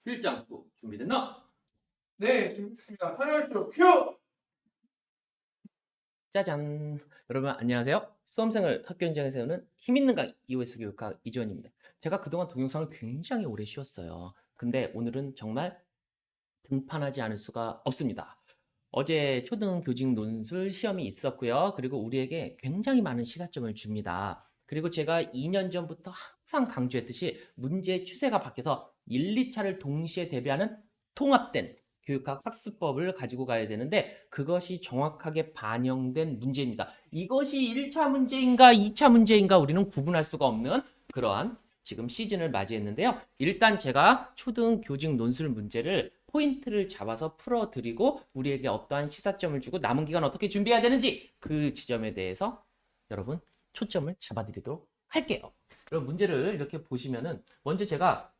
필장 2 준비됐나? 네, 준비됐습니다. 촬영하시죠. 큐! 짜잔. 여러분 안녕하세요. 수험생을 학교 현장에 세우는 힘있는 강의 EOS 교육학 이주원입니다. 제가 그동안 동영상을 굉장히 오래 쉬었어요. 근데 오늘은 정말 등판하지 않을 수가 없습니다. 어제 초등 교직 논술 시험이 있었고요. 그리고 우리에게 굉장히 많은 시사점을 줍니다. 그리고 제가 2년 전부터 항상 강조했듯이 문제의 추세가 바뀌어서 1, 2차를 동시에 대비하는 통합된 교육학 학습법을 가지고 가야 되는데 그것이 정확하게 반영된 문제입니다. 이것이 1차 문제인가 2차 문제인가 우리는 구분할 수가 없는 그러한 지금 시즌을 맞이했는데요. 일단 제가 초등 교직 논술 문제를 포인트를 잡아서 풀어드리고 우리에게 어떠한 시사점을 주고 남은 기간 어떻게 준비해야 되는지 그 지점에 대해서 여러분 초점을 잡아드리도록 할게요. 그럼 문제를 이렇게 보시면은 먼저 제가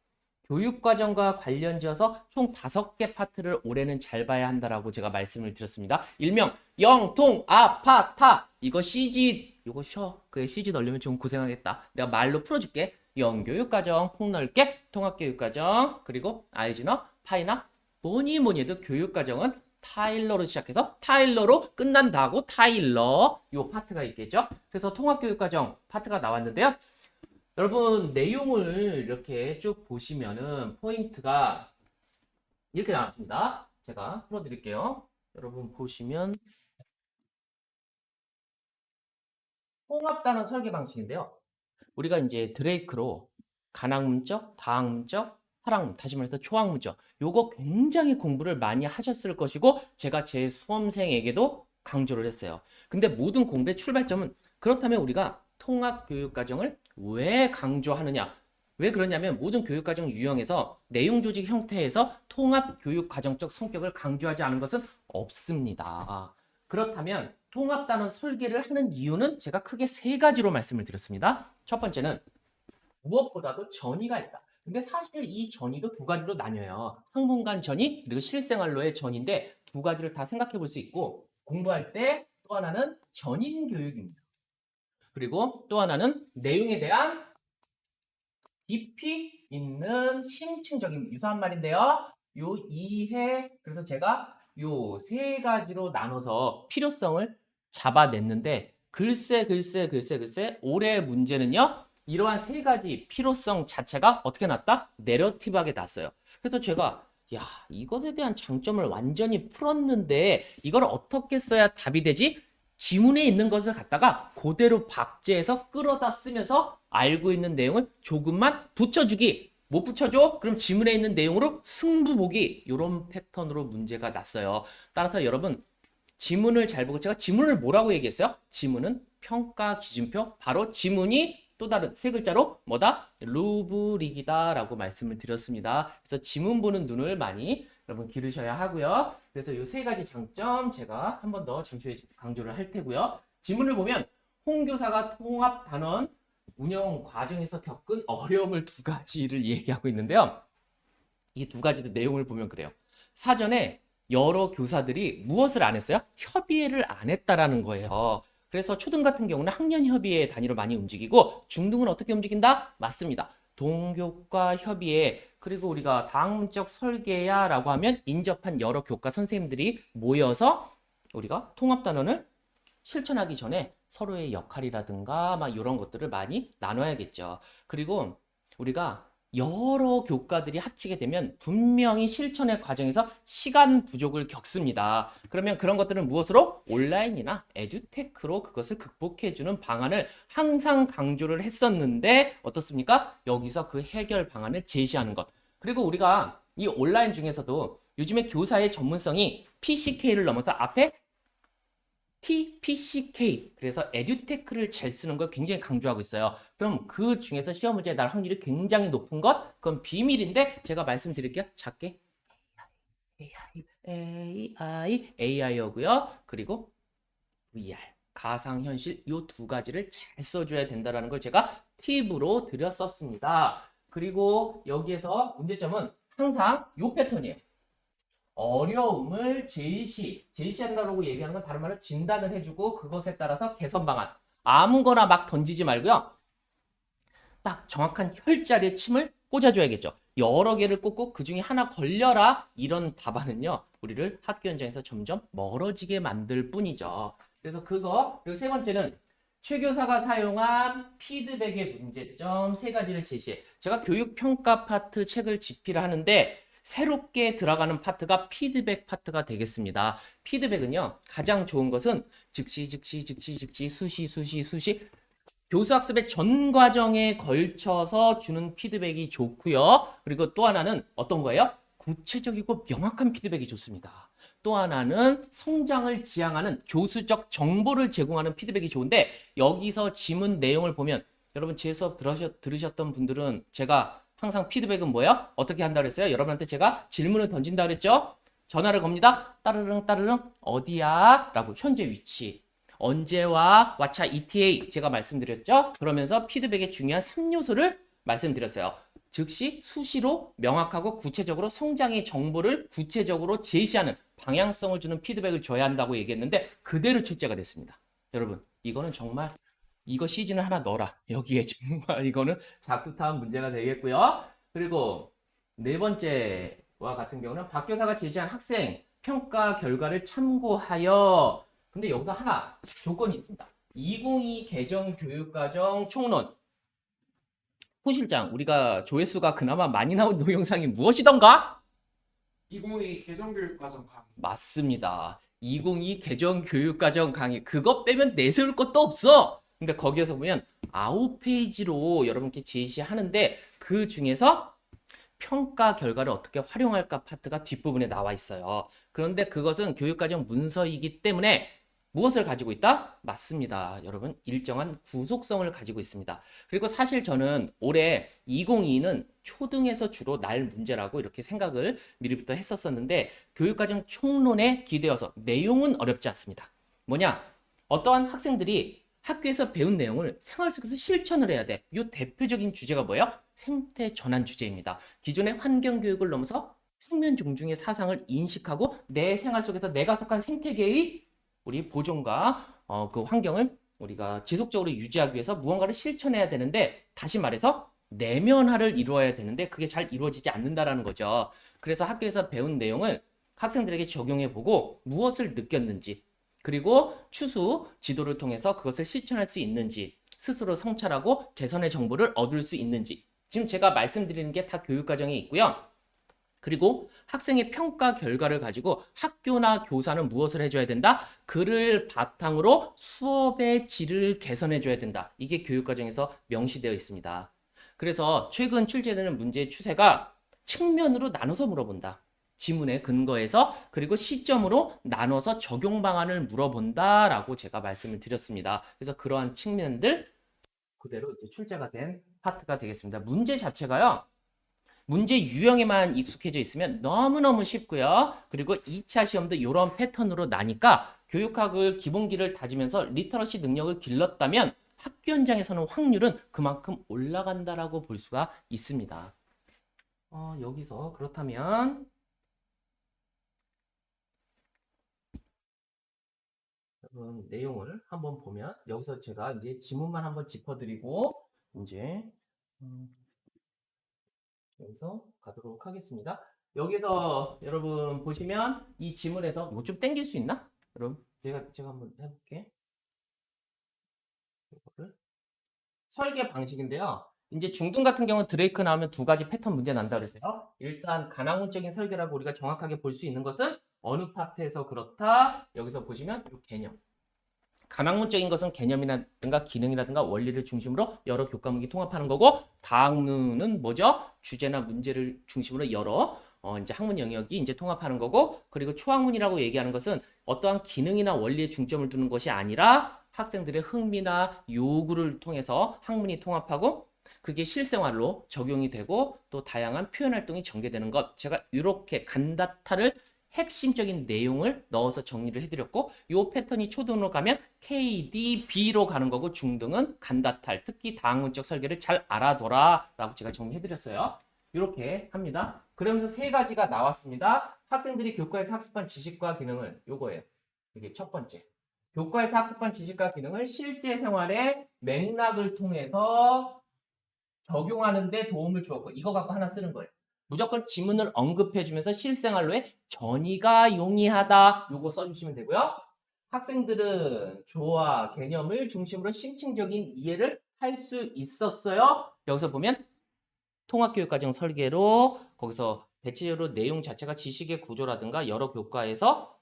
교육과정과 관련지어서 총 5개 파트를 올해는 잘 봐야 한다라고 제가 말씀을 드렸습니다. 일명 영통아파타 이거 CG 이거 쉬어. 그게 CG 넣으려면 좀 고생하겠다. 내가 말로 풀어줄게. 영교육과정 폭넓게 통합교육과정 그리고 아이즈너 파이나 뭐니 해도 교육과정은 타일러로 시작해서 타일러로 끝난다고 타일러 요 파트가 있겠죠. 그래서 통합교육과정 파트가 나왔는데요. 여러분 내용을 이렇게 쭉 보시면은 포인트가 이렇게 나왔습니다. 제가 풀어드릴게요. 여러분 보시면 통합단어 설계 방식인데요. 우리가 이제 드레이크로 간항문적, 다항문적, 하락문, 다시 말해서 초항문적 요거 굉장히 공부를 많이 하셨을 것이고 제가 제 수험생에게도 강조를 했어요. 근데 모든 공부의 출발점은 그렇다면 우리가 통합교육과정을 왜 강조하느냐? 왜 그러냐면 모든 교육과정 유형에서 내용조직 형태에서 통합교육과정적 성격을 강조하지 않은 것은 없습니다. 그렇다면 통합단원 설계를 하는 이유는 제가 크게 3가지로 말씀을 드렸습니다. 첫 번째는 무엇보다도 전이가 있다. 근데 사실 이 전이도 2가지로 나뉘어요. 학문간 전이 그리고 실생활로의 전인데 2가지를 다 생각해 볼 수 있고 공부할 때 또 하나는 전인 교육입니다. 그리고 또 하나는 내용에 대한 깊이 있는 심층적인 유사한 말인데요. 요 이해 그래서 제가 요 3가지로 나눠서 필요성을 잡아냈는데 글쎄 올해의 문제는요. 이러한 3가지 필요성 자체가 어떻게 났다? 내러티브하게 났어요. 그래서 제가 야 이것에 대한 장점을 완전히 풀었는데 이걸 어떻게 써야 답이 되지? 지문에 있는 것을 갖다가 그대로 박제해서 끌어다 쓰면서 알고 있는 내용을 조금만 붙여주기. 못 붙여줘? 그럼 지문에 있는 내용으로 승부 보기. 이런 패턴으로 문제가 났어요. 따라서 여러분 지문을 잘 보고 제가 지문을 뭐라고 얘기했어요? 지문은 평가 기준표. 바로 지문이 또 다른 3글자로 뭐다? 루브릭이다 라고 말씀을 드렸습니다. 그래서 지문 보는 눈을 많이 여러분 기르셔야 하고요. 그래서 이 3가지 장점 제가 한 번 더 잠시 후에 강조를 할 테고요. 지문을 보면 홍 교사가 통합 단원 운영 과정에서 겪은 어려움을 2가지를 얘기하고 있는데요. 이 2가지도 내용을 보면 그래요. 사전에 여러 교사들이 무엇을 안 했어요? 협의회를 안 했다라는 거예요. 그래서 초등 같은 경우는 학년 협의회 단위로 많이 움직이고 중등은 어떻게 움직인다? 맞습니다. 동교과 협의회 그리고 우리가 다학문적 설계야 라고 하면 인접한 여러 교과 선생님들이 모여서 우리가 통합단원을 실천하기 전에 서로의 역할이라든가 막 이런 것들을 많이 나눠야겠죠. 그리고 우리가 여러 교과들이 합치게 되면 분명히 실천의 과정에서 시간 부족을 겪습니다. 그러면 그런 것들은 무엇으로? 온라인이나 에듀테크로 그것을 극복해주는 방안을 항상 강조를 했었는데 어떻습니까? 여기서 그 해결 방안을 제시하는 것. 그리고 우리가 이 온라인 중에서도 요즘에 교사의 전문성이 PCK를 넘어서 앞에 TPCK 그래서 에듀테크를 잘 쓰는 걸 굉장히 강조하고 있어요. 그럼 그 중에서 시험 문제에 날 확률이 굉장히 높은 것 그건 비밀인데 제가 말씀드릴게요. 작게 AI여고요. 그리고 VR 가상현실 이 2가지를 잘 써줘야 된다는 걸 제가 팁으로 드렸었습니다. 그리고 여기에서 문제점은 항상 이 패턴이에요. 어려움을 제시한다고 얘기하는 건 다른 말로 진단을 해주고 그것에 따라서 개선 방안 아무거나 막 던지지 말고요. 딱 정확한 혈자리에 침을 꽂아줘야겠죠. 여러 개를 꽂고 그 중에 하나 걸려라 이런 답안은요 우리를 학교 현장에서 점점 멀어지게 만들 뿐이죠. 그래서 그거 그리고 세 번째는 최 교사가 사용한 피드백의 문제점 세 가지를 제시해. 제가 교육평가 파트 책을 집필을 하는데 새롭게 들어가는 파트가 피드백 파트가 되겠습니다. 피드백은요 가장 좋은 것은 즉시 수시 교수 학습의 전 과정에 걸쳐서 주는 피드백이 좋고요. 그리고 또 하나는 어떤 거예요? 구체적이고 명확한 피드백이 좋습니다. 또 하나는 성장을 지향하는 교수적 정보를 제공하는 피드백이 좋은데 여기서 지문 내용을 보면 여러분 제 수업 들으셨던 분들은 제가 항상 피드백은 뭐야? 어떻게 한다 그랬어요? 여러분한테 제가 질문을 던진다 그랬죠? 전화를 겁니다. 따르릉 어디야? 라고 현재 위치. 언제와 와차 ETA 제가 말씀드렸죠? 그러면서 피드백의 중요한 3요소를 말씀드렸어요. 즉시 수시로 명확하고 구체적으로 성장의 정보를 구체적으로 제시하는 방향성을 주는 피드백을 줘야 한다고 얘기했는데 그대로 출제가 됐습니다. 여러분 이거는 정말 이거 시즌을 하나 넣어라. 여기에 정말 이거는 작두타운 문제가 되겠고요. 그리고 네 번째와 같은 경우는 박 교사가 제시한 학생 평가 결과를 참고하여 근데 여기서 하나 조건이 있습니다. 2022 개정 교육과정 총론 후실장 우리가 조회수가 그나마 많이 나온 동영상이 무엇이던가? 2022 개정교육과정 강의. 맞습니다. 2022 개정 교육과정 강의 그거 빼면 내세울 것도 없어. 근데 거기에서 보면 9페이지로 여러분께 제시하는데 그 중에서 평가 결과를 어떻게 활용할까 파트가 뒷부분에 나와 있어요. 그런데 그것은 교육과정 문서이기 때문에 무엇을 가지고 있다? 맞습니다. 여러분 일정한 구속성을 가지고 있습니다. 그리고 사실 저는 올해 2022는 초등에서 주로 날 문제라고 이렇게 생각을 미리부터 했었었는데 교육과정 총론에 기대어서 내용은 어렵지 않습니다. 뭐냐? 어떠한 학생들이 학교에서 배운 내용을 생활 속에서 실천을 해야 돼. 이 대표적인 주제가 뭐예요? 생태 전환 주제입니다. 기존의 환경 교육을 넘어서 생명 존중의 사상을 인식하고 내 생활 속에서 내가 속한 생태계의 우리 보존과 그 환경을 우리가 지속적으로 유지하기 위해서 무언가를 실천해야 되는데 다시 말해서 내면화를 이루어야 되는데 그게 잘 이루어지지 않는다라는 거죠. 그래서 학교에서 배운 내용을 학생들에게 적용해 보고 무엇을 느꼈는지 그리고 추수 지도를 통해서 그것을 실천할 수 있는지 스스로 성찰하고 개선의 정보를 얻을 수 있는지 지금 제가 말씀드리는 게 다 교육과정에 있고요. 그리고 학생의 평가 결과를 가지고 학교나 교사는 무엇을 해줘야 된다? 그를 바탕으로 수업의 질을 개선해줘야 된다. 이게 교육과정에서 명시되어 있습니다. 그래서 최근 출제되는 문제의 추세가 측면으로 나눠서 물어본다. 지문에 근거해서 그리고 시점으로 나눠서 적용 방안을 물어본다라고 제가 말씀을 드렸습니다. 그래서 그러한 측면들 그대로 이제 출제가 된 파트가 되겠습니다. 문제 자체가요. 문제 유형에만 익숙해져 있으면 너무너무 쉽고요. 그리고 2차 시험도 이런 패턴으로 나니까 교육학을 기본기를 다지면서 리터러시 능력을 길렀다면 학교 현장에서는 확률은 그만큼 올라간다라고 볼 수가 있습니다. 여기서 그렇다면 여러분 내용을 한번 보면 여기서 제가 이제 지문만 한번 짚어드리고 이제 여기서 가도록 하겠습니다. 여기서 여러분 보시면 이 지문에서 뭐 좀 땡길 수 있나? 여러분 제가 한번 해볼게. 이거를 설계 방식인데요. 이제 중등 같은 경우는 드레이크 나오면 두 가지 패턴 문제 난다 그랬어요. 일단 가나운적인 설계라고 우리가 정확하게 볼 수 있는 것은 어느 파트에서 그렇다. 여기서 보시면 이 개념. 가학문적인 것은 개념이라든가 기능이라든가 원리를 중심으로 여러 교과목이 통합하는 거고 다학문은 뭐죠? 주제나 문제를 중심으로 여러 이제 학문 영역이 이제 통합하는 거고 그리고 초학문이라고 얘기하는 것은 어떠한 기능이나 원리에 중점을 두는 것이 아니라 학생들의 흥미나 요구를 통해서 학문이 통합하고 그게 실생활로 적용이 되고 또 다양한 표현 활동이 전개되는 것 제가 이렇게 간다타를 핵심적인 내용을 넣어서 정리를 해드렸고 이 패턴이 초등으로 가면 KDB로 가는 거고 중등은 간다탈 특히 다학문적 설계를 잘 알아둬라 라고 제가 정리해드렸어요. 이렇게 합니다. 그러면서 세 가지가 나왔습니다. 학생들이 교과에서 학습한 지식과 기능을 요거예요. 이게 첫 번째. 교과에서 학습한 지식과 기능을 실제 생활의 맥락을 통해서 적용하는 데 도움을 주었고 이거 갖고 하나 쓰는 거예요. 무조건 지문을 언급해주면서 실생활로의 전이가 용이하다. 요거 써주시면 되고요. 학생들은 조화, 개념을 중심으로 심층적인 이해를 할 수 있었어요. 여기서 보면 통합교육과정 설계로 거기서 대체적으로 내용 자체가 지식의 구조라든가 여러 교과에서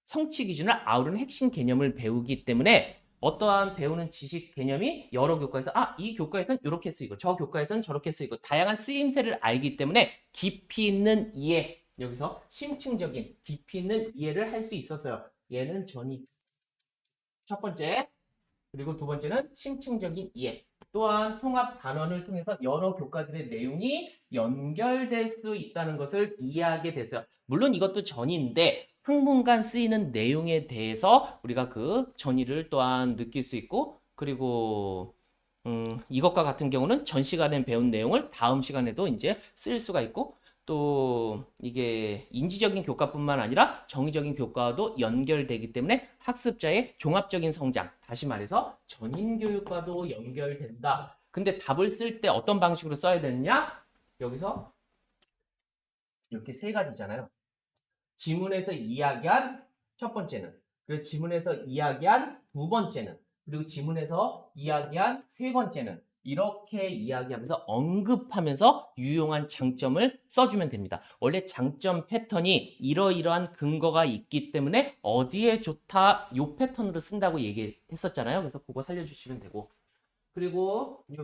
성취 기준을 아우르는 핵심 개념을 배우기 때문에 어떠한 배우는 지식 개념이 여러 교과에서 이 교과에서는 이렇게 쓰이고 저 교과에서는 저렇게 쓰이고 다양한 쓰임새를 알기 때문에 깊이 있는 이해, 여기서 심층적인 깊이 있는 이해를 할 수 있었어요. 얘는 전이 첫 번째, 그리고 두 번째는 심층적인 이해. 또한 통합 단원을 통해서 여러 교과들의 내용이 연결될 수 있다는 것을 이해하게 됐어요. 물론 이것도 전인데 학문간 쓰이는 내용에 대해서 우리가 그 전이를 또한 느낄 수 있고, 그리고 이것과 같은 경우는 전 시간에 배운 내용을 다음 시간에도 이제 쓸 수가 있고, 또 이게 인지적인 교과뿐만 아니라 정의적인 교과와도 연결되기 때문에 학습자의 종합적인 성장, 다시 말해서 전인교육과도 연결된다. 근데 답을 쓸 때 어떤 방식으로 써야 되느냐? 여기서 이렇게 세 가지잖아요. 지문에서 이야기한 첫 번째는, 그리고 지문에서 이야기한 두 번째는, 그리고 지문에서 이야기한 세 번째는 이렇게 이야기하면서 언급하면서 유용한 장점을 써주면 됩니다. 원래 장점 패턴이 이러이러한 근거가 있기 때문에 어디에 좋다 이 패턴으로 쓴다고 얘기했었잖아요. 그래서 그거 살려주시면 되고, 그리고 이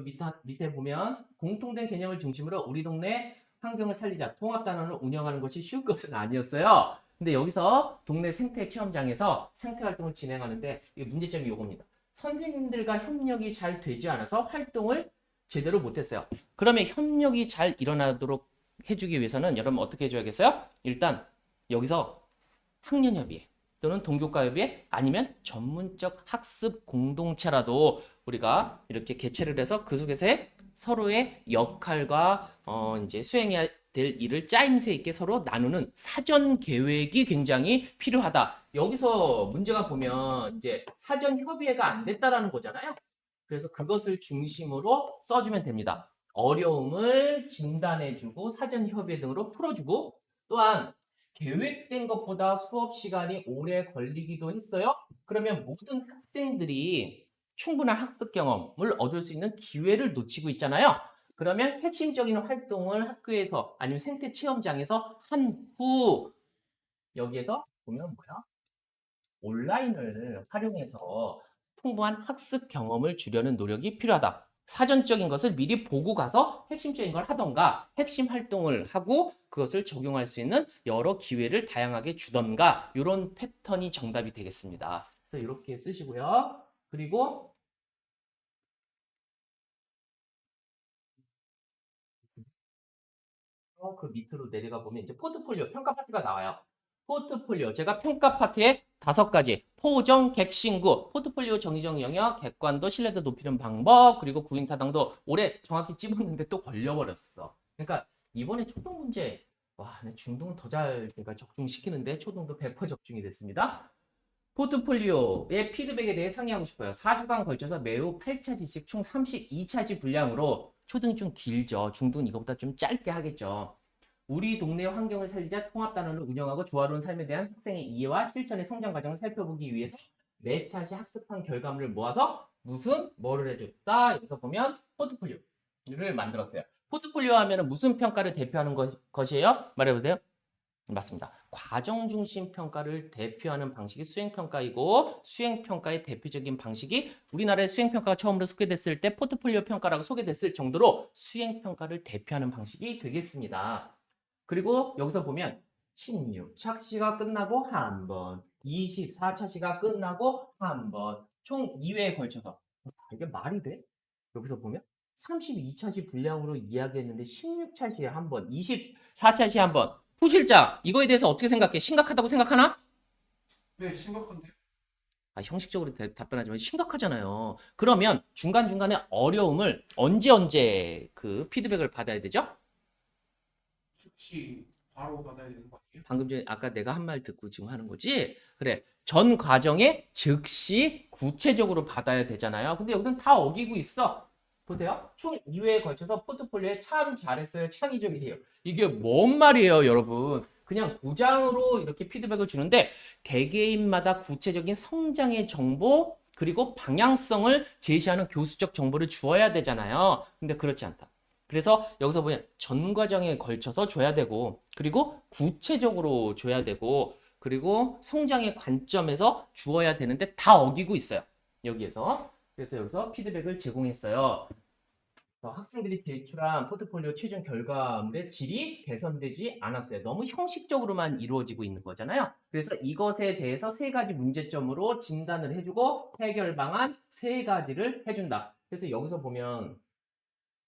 밑에 보면 공통된 개념을 중심으로 우리 동네 환경을 살리자 통합단원을 운영하는 것이 쉬운 것은 아니었어요. 근데 여기서 동네 생태 체험장에서 생태 활동을 진행하는데 이 문제점이 이겁니다. 선생님들과 협력이 잘 되지 않아서 활동을 제대로 못했어요. 그러면 협력이 잘 일어나도록 해주기 위해서는 여러분 어떻게 해줘야겠어요? 일단 여기서 학년협의회 또는 동교과협의회 아니면 전문적 학습 공동체라도 우리가 이렇게 개최를 해서 그 속에서의 서로의 역할과 이제 수행해야 될 일을 짜임새 있게 서로 나누는 사전 계획이 굉장히 필요하다. 여기서 문제가 보면 이제 사전 협의회가 안 됐다라는 거잖아요. 그래서 그것을 중심으로 써주면 됩니다. 어려움을 진단해주고 사전 협의회 등으로 풀어주고, 또한 계획된 것보다 수업 시간이 오래 걸리기도 했어요. 그러면 모든 학생들이 충분한 학습 경험을 얻을 수 있는 기회를 놓치고 있잖아요. 그러면 핵심적인 활동을 학교에서 아니면 생태 체험장에서 한 후 여기에서 보면 뭐야? 온라인을 활용해서 풍부한 학습 경험을 주려는 노력이 필요하다. 사전적인 것을 미리 보고 가서 핵심적인 걸 하던가 핵심 활동을 하고 그것을 적용할 수 있는 여러 기회를 다양하게 주던가 이런 패턴이 정답이 되겠습니다. 그래서 이렇게 쓰시고요. 그리고 그 밑으로 내려가 보면 이제 포트폴리오 평가 파트가 나와요. 포트폴리오 제가 평가 파트에 5가지 포정, 객신구, 포트폴리오 정의적 영역, 객관도, 신뢰도 높이는 방법, 그리고 구인타당도 올해 정확히 찝었는데 또 걸려버렸어. 그러니까 이번에 초등 문제 와, 중등은 더 잘 적중시키는데 초등도 100% 적중이 됐습니다. 포트폴리오의 피드백에 대해 상의하고 싶어요. 4주간 걸쳐서 매우 8차지씩 총 32차지 분량으로 초등이 좀 길죠. 중등은 이거보다 좀 짧게 하겠죠. 우리 동네 환경을 살리자 통합단원을 운영하고 조화로운 삶에 대한 학생의 이해와 실천의 성장 과정을 살펴보기 위해서 매 차시 학습한 결과물을 모아서 뭐를 해줬다. 여기서 보면 포트폴리오를 만들었어요. 포트폴리오 하면 무슨 평가를 대표하는 것이에요? 말해보세요. 맞습니다. 과정 중심 평가를 대표하는 방식이 수행평가이고, 수행평가의 대표적인 방식이 우리나라의 수행평가가 처음으로 소개됐을 때 포트폴리오 평가라고 소개됐을 정도로 수행평가를 대표하는 방식이 되겠습니다. 그리고 여기서 보면 16차시가 끝나고 한 번, 24차시가 끝나고 한 번, 총 2회에 걸쳐서 이게 말이 돼? 여기서 보면 32차시 분량으로 이야기했는데 16차시에 한 번, 24차시에 한 번. 후실장, 이거에 대해서 어떻게 생각해? 심각하다고 생각하나? 네, 심각한데. 형식적으로 답변하지만 심각하잖아요. 그러면 중간중간에 어려움을 언제 그 피드백을 받아야 되죠? 수치 바로 받아야 되는 거 아니에요? 방금 전에 아까 내가 한 말 듣고 지금 하는 거지? 그래. 전 과정에 즉시 구체적으로 받아야 되잖아요. 근데 여기는 다 어기고 있어. 보세요. 총 2회에 걸쳐서 포트폴리오에 참 잘했어요. 창의적이에요. 이게 뭔 말이에요, 여러분? 그냥 도장으로 이렇게 피드백을 주는데 개개인마다 구체적인 성장의 정보 그리고 방향성을 제시하는 교수적 정보를 주어야 되잖아요. 근데 그렇지 않다. 그래서 여기서 보면 전 과정에 걸쳐서 줘야 되고 그리고 구체적으로 줘야 되고 그리고 성장의 관점에서 주어야 되는데 다 어기고 있어요. 여기에서. 그래서 여기서 피드백을 제공했어요. 학생들이 제출한 포트폴리오 최종 결과물의 질이 개선되지 않았어요. 너무 형식적으로만 이루어지고 있는 거잖아요. 그래서 이것에 대해서 세 가지 문제점으로 진단을 해주고 해결 방안 세 가지를 해준다. 그래서 여기서 보면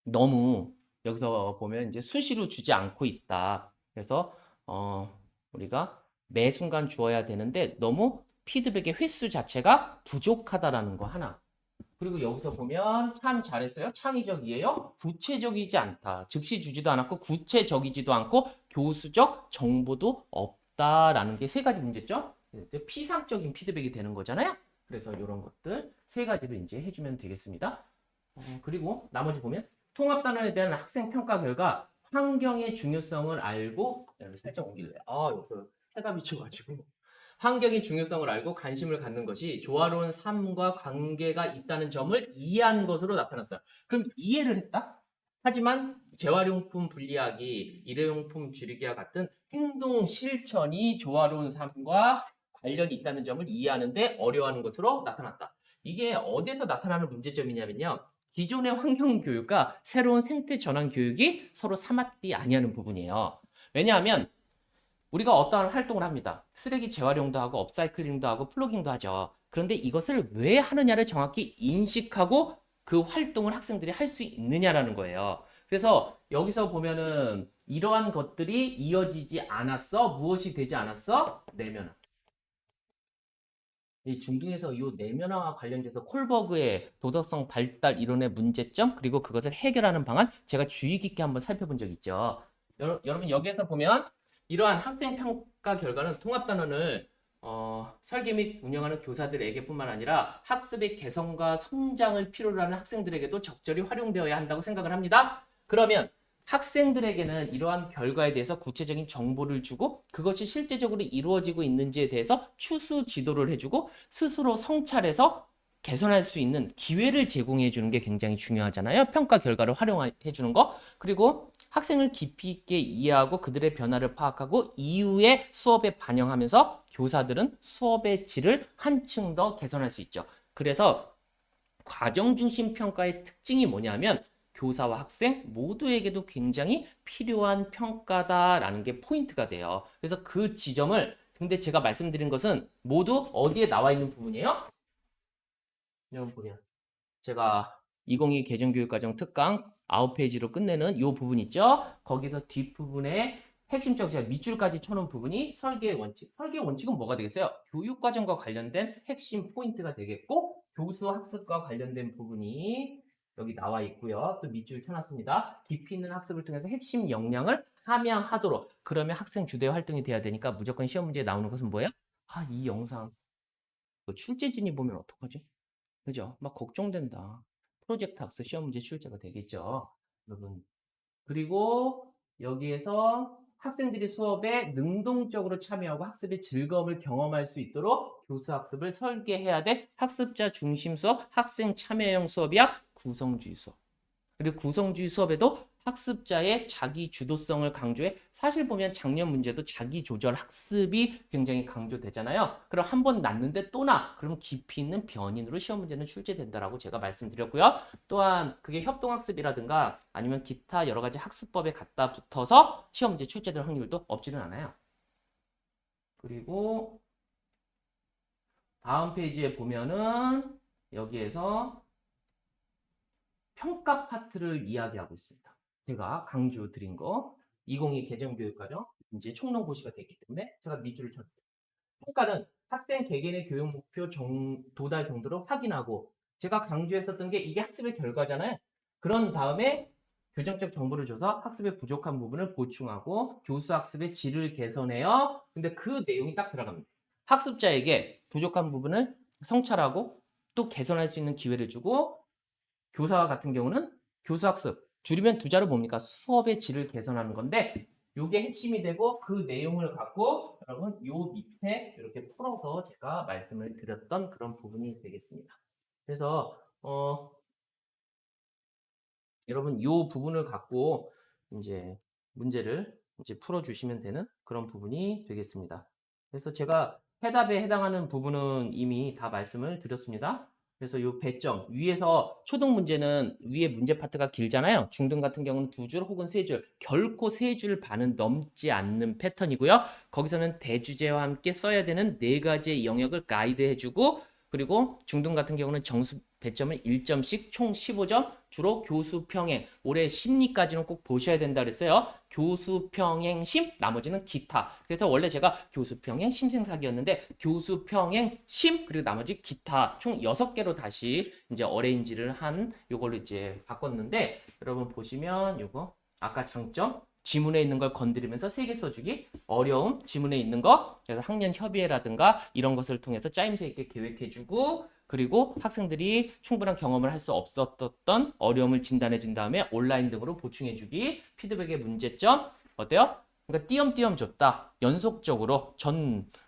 너무 여기서 보면 이제 수시로 주지 않고 있다. 그래서 우리가 매 순간 주어야 되는데 너무 피드백의 횟수 자체가 부족하다라는 거 하나. 그리고 여기서 보면 참 잘했어요. 창의적이에요. 구체적이지 않다. 즉시 주지도 않았고 구체적이지도 않고 교수적 정보도 없다라는 게 세 가지 문제점. 이제 피상적인 피드백이 되는 거잖아요. 그래서 이런 것들 세 가지를 이제 해주면 되겠습니다. 그리고 나머지 보면 통합단원에 대한 학생 평가 결과 환경의 중요성을 알고 살짝 옮길래요. 여기서 해답이 쳐가지고 환경의 중요성을 알고 관심을 갖는 것이 조화로운 삶과 관계가 있다는 점을 이해한 것으로 나타났어요. 그럼 이해를 했다? 하지만 재활용품 분리하기, 일회용품 줄이기와 같은 행동 실천이 조화로운 삶과 관련이 있다는 점을 이해하는데 어려워하는 것으로 나타났다. 이게 어디서 나타나는 문제점이냐면요. 기존의 환경 교육과 새로운 생태 전환 교육이 서로 삼합디 아니하는 부분이에요. 왜냐하면 우리가 어떠한 활동을 합니다. 쓰레기 재활용도 하고 업사이클링도 하고 플로깅도 하죠. 그런데 이것을 왜 하느냐를 정확히 인식하고 그 활동을 학생들이 할 수 있느냐라는 거예요. 그래서 여기서 보면은 이러한 것들이 이어지지 않았어. 무엇이 되지 않았어? 내면화. 이 중등에서 이 내면화와 관련돼서 콜버그의 도덕성 발달 이론의 문제점 그리고 그것을 해결하는 방안 제가 주의 깊게 한번 살펴본 적 있죠. 여러분 여기에서 보면 이러한 학생 평가 결과는 통합단원을 설계 및 운영하는 교사들에게뿐만 아니라 학습의 개선과 성장을 필요로 하는 학생들에게도 적절히 활용되어야 한다고 생각을 합니다. 그러면 학생들에게는 이러한 결과에 대해서 구체적인 정보를 주고 그것이 실제적으로 이루어지고 있는지에 대해서 추수 지도를 해주고 스스로 성찰해서 개선할 수 있는 기회를 제공해 주는 게 굉장히 중요하잖아요. 평가 결과를 활용해 주는 거. 그리고 학생을 깊이 있게 이해하고 그들의 변화를 파악하고 이후에 수업에 반영하면서 교사들은 수업의 질을 한층 더 개선할 수 있죠. 그래서 과정 중심 평가의 특징이 뭐냐면 교사와 학생 모두에게도 굉장히 필요한 평가다라는 게 포인트가 돼요. 그래서 그 지점을 근데 제가 말씀드린 것은 모두 어디에 나와 있는 부분이에요? 여러분 보면 제가 2022 개정교육과정 특강 9페이지로 끝내는 이 부분 있죠? 거기서 뒷부분에 핵심적 제가 밑줄까지 쳐놓은 부분이 설계의 원칙. 설계의 원칙은 뭐가 되겠어요? 교육과정과 관련된 핵심 포인트가 되겠고 교수 학습과 관련된 부분이 여기 나와 있고요. 또 밑줄 켜놨습니다. 깊이 있는 학습을 통해서 핵심 역량을 함양하도록. 그러면 학생 주도의 활동이 돼야 되니까 무조건 시험 문제에 나오는 것은 뭐예요? 이 영상 출제진이 보면 어떡하지? 그죠? 막 걱정된다. 프로젝트 학습 시험 문제 출제가 되겠죠. 여러분. 그리고 여기에서 학생들이 수업에 능동적으로 참여하고 학습의 즐거움을 경험할 수 있도록 교수 학습을 설계해야 돼. 학습자 중심 수업, 학생 참여형 수업이야. 구성주의 수업. 그리고 구성주의 수업에도 학습자의 자기 주도성을 강조해 사실 보면 작년 문제도 자기 조절 학습이 굉장히 강조되잖아요. 그럼 한 번 났는데 또 나. 그러면 깊이 있는 변인으로 시험 문제는 출제된다라고 제가 말씀드렸고요. 또한 그게 협동학습이라든가 아니면 기타 여러 가지 학습법에 갖다 붙어서 시험 문제 출제될 확률도 없지는 않아요. 그리고 다음 페이지에 보면은 여기에서 평가 파트를 이야기하고 있습니다. 제가 강조 드린 거 2022 개정교육과정 이제 총론 고시가 됐기 때문에 제가 밑줄을 쳤습니다. 평가는 학생 개개인의 교육 목표 도달 정도를 확인하고 제가 강조했었던 게 이게 학습의 결과잖아요. 그런 다음에 교정적 정보를 줘서 학습의 부족한 부분을 보충하고 교수 학습의 질을 개선해요. 근데 그 내용이 딱 들어갑니다. 학습자에게 부족한 부분을 성찰하고 또 개선할 수 있는 기회를 주고 교사 같은 경우는 교수학습. 줄이면 두 자로 뭡니까? 수업의 질을 개선하는 건데 요게 핵심이 되고 그 내용을 갖고 여러분 요 밑에 이렇게 풀어서 제가 말씀을 드렸던 그런 부분이 되겠습니다. 그래서 여러분 요 부분을 갖고 이제 문제를 이제 풀어주시면 되는 그런 부분이 되겠습니다. 그래서 제가 해답에 해당하는 부분은 이미 다 말씀을 드렸습니다. 그래서 요 배점 위에서 초등 문제는 위에 문제 파트가 길잖아요. 중등 같은 경우는 두 줄 혹은 세 줄, 결코 세 줄 반은 넘지 않는 패턴이고요. 거기서는 대주제와 함께 써야 되는 네 가지의 영역을 가이드해주고 그리고 중등 같은 경우는 정수 배점을 1점씩 총 15점 주로 교수 평행 올해 심리까지는 꼭 보셔야 된다 그랬어요. 교수 평행 심 나머지는 기타. 그래서 원래 제가 교수 평행 심생사기였는데 교수 평행 심 그리고 나머지 기타 총 6개로 다시 이제 어레인지를 한 요걸로 이제 바꿨는데 여러분 보시면 요거 아까 장점 지문에 있는 걸 건드리면서 3개 써주기 어려움 지문에 있는 거 그래서 학년 협의회라든가 이런 것을 통해서 짜임새 있게 계획해주고 그리고 학생들이 충분한 경험을 할 수 없었던 어려움을 진단해 준 다음에 온라인 등으로 보충해 주기 피드백의 문제점 어때요? 그러니까 띄엄띄엄 줬다 연속적으로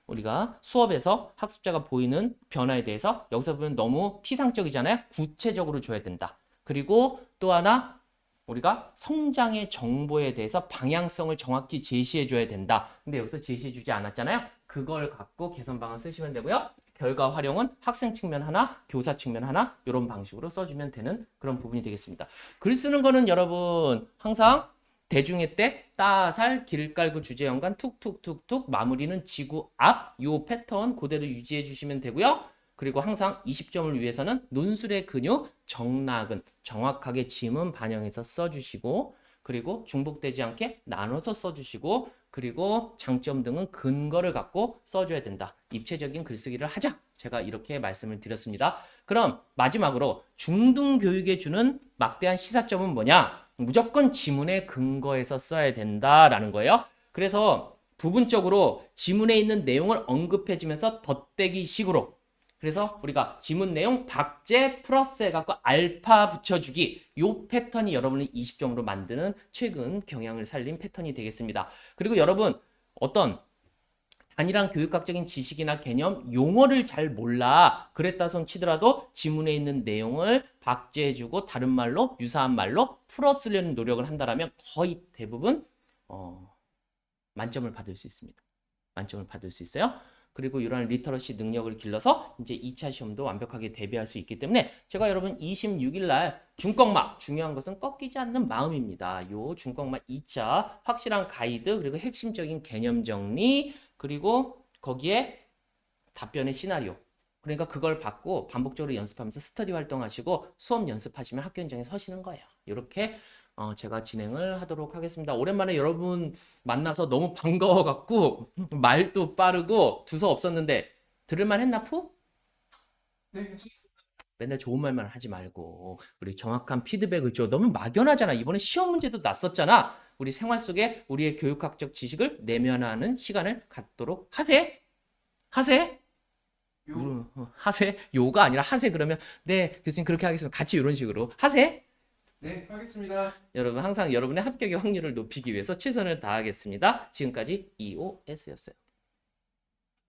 우리가 수업에서 학습자가 보이는 변화에 대해서 여기서 보면 너무 피상적이잖아요 구체적으로 줘야 된다 그리고 또 하나 우리가 성장의 정보에 대해서 방향성을 정확히 제시해 줘야 된다. 근데 여기서 제시해 주지 않았잖아요. 그걸 갖고 개선 방안 쓰시면 되고요. 결과 활용은 학생 측면 하나, 교사 측면 하나 이런 방식으로 써주면 되는 그런 부분이 되겠습니다. 글 쓰는 거는 여러분 항상 대중의 때 따살 길깔구 주제 연관 툭툭툭툭 마무리는 지구 앞 요 패턴 그대로 유지해 주시면 되고요. 그리고 항상 20점을 위해서는 논술의 근육, 정락은 정확하게 지문 반영해서 써주시고 그리고 중복되지 않게 나눠서 써주시고 그리고 장점 등은 근거를 갖고 써줘야 된다. 입체적인 글쓰기를 하자. 제가 이렇게 말씀을 드렸습니다. 그럼 마지막으로 중등 교육에 주는 막대한 시사점은 뭐냐? 무조건 지문의 근거에서 써야 된다라는 거예요. 그래서 부분적으로 지문에 있는 내용을 언급해주면서 덧대기 식으로 그래서 우리가 지문 내용 박제 플러스 해갖고 알파 붙여주기 요 패턴이 여러분이 20점으로 만드는 최근 경향을 살린 패턴이 되겠습니다. 그리고 여러분 어떤 단일한 교육학적인 지식이나 개념, 용어를 잘 몰라 그랬다 손 치더라도 지문에 있는 내용을 박제해주고 다른 말로 유사한 말로 풀어쓰려는 노력을 한다면 거의 대부분 만점을 받을 수 있습니다. 만점을 받을 수 있어요. 그리고 이러한 리터러시 능력을 길러서 이제 2차 시험도 완벽하게 대비할 수 있기 때문에 제가 여러분 26일 날 중꺾막 중요한 것은 꺾이지 않는 마음입니다. 요 중꺾막 2차 확실한 가이드 그리고 핵심적인 개념 정리 그리고 거기에 답변의 시나리오 그러니까 그걸 받고 반복적으로 연습하면서 스터디 활동하시고 수업 연습하시면 학교 현장에 서시는 거예요. 이렇게 제가 진행을 하도록 하겠습니다. 오랜만에 여러분 만나서 너무 반가워갖고 말도 빠르고 두서 없었는데 들을만 했나 푸? 네, 괜찮습니다. 맨날 좋은 말만 하지 말고 우리 정확한 피드백을 줘. 너무 막연하잖아. 이번에 시험 문제도 났었잖아. 우리 생활 속에 우리의 교육학적 지식을 내면하는 시간을 갖도록 하세. 하세. 하세. 요가 아니라 하세 그러면 네 교수님 그렇게 하겠습니다. 같이 이런 식으로 하세. 네, 하겠습니다. 여러분 항상 여러분의 합격의 확률을 높이기 위해서 최선을 다하겠습니다. 지금까지 EOS였어요.